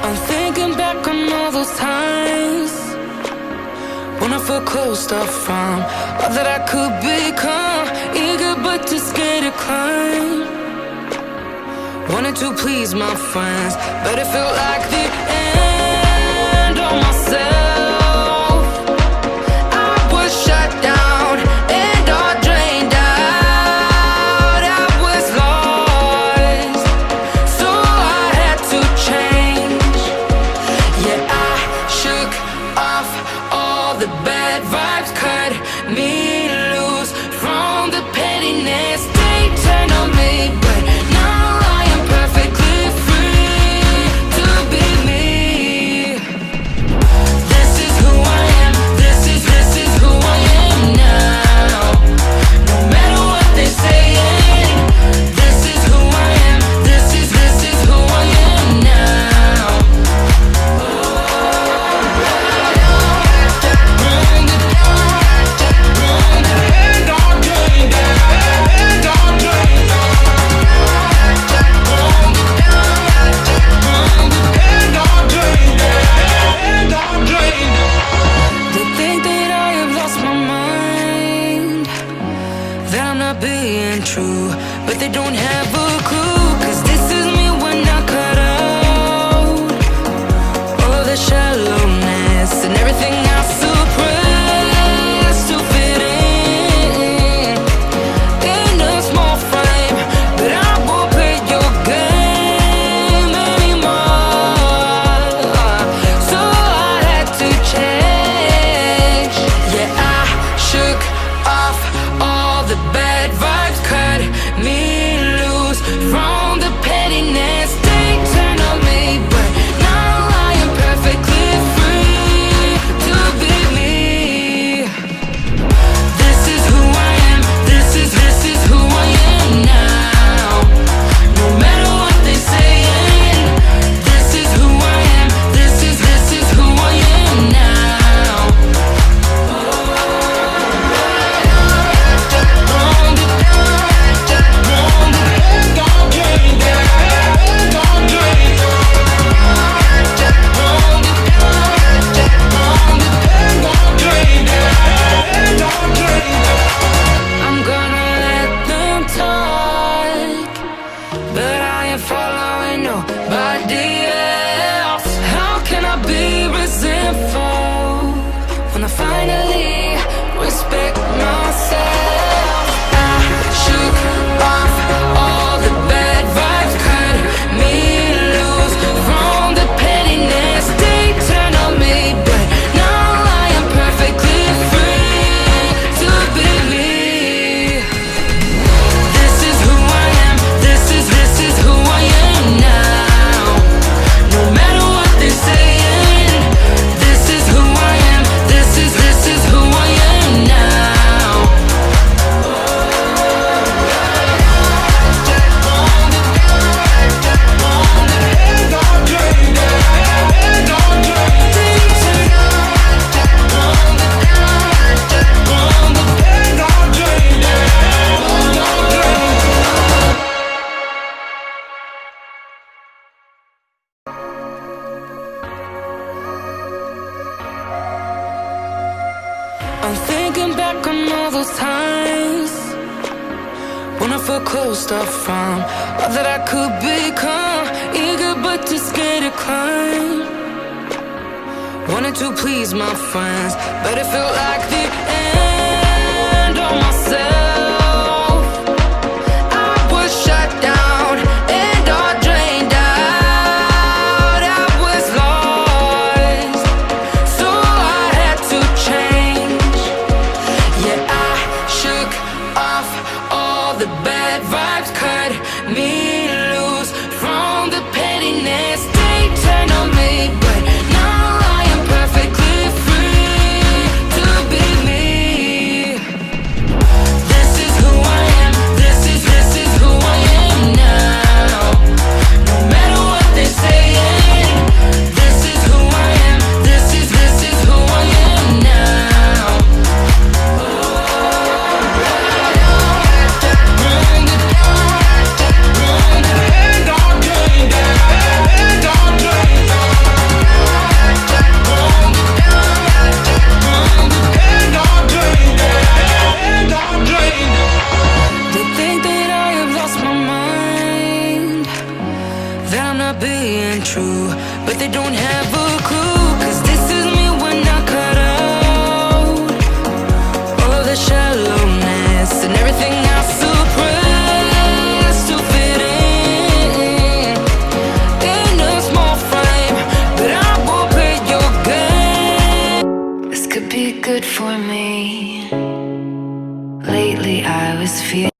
I'm thinking back on all those times when I felt closed off from all that I could become. Eager but too scared to climb. Wanted to please my friends, but it felt like the end of myself. I was shut down and all drained out. I was lost, so I had to change. Yeah, I shook off all the bad vibes, cut me loose from the pettiness. They turned on me, but now I am perfectly free to be me. This is who I am. This is who I am now. No matter what they saying, this is who I am. This is who I am now. They think that I have lost my mind, that I'm not being true, but they don't have a clue. Cause this is me when I cut out all the shallowness and everything I suppress to fit in a small frame. But I won't play your game anymore, so I had to change. Yeah, I shook off all the bad vibes, cut me loose from the pettiness. They turned on me, but now I am perfectly free to be me. This is who I am. This is who I am now. No matter what they saying, this is who I am. This is who I am now. I'm gonna let them talk, but I ain't following nobody else. How can I be resentful when I finally respect myself? I shook off all the bad vibes, cut me loose from the pettiness. They turn on me, but now I am perfectly free to be me. This is who I am. This is who I am now. No matter what they're saying, this is who I am. This is who I am now. I'm thinking back on all those times when I felt closed off from all that I could become. Eager but too scared to climb. Wanted to please my friends, but it felt like the end of myself. I was shut down and all drained out. I was lost, so I had to change. Yeah, I shook off all the bad vibes, cut me loose from the pettiness. They turned on me, but now I am perfectly free to be me. not being true, but they don't have a clue. 'Cause this is me when I cut out all of the shallowness and everything I suppressed to fit in a small frame. But I won't play your game. This could be good for me. Lately I was feeling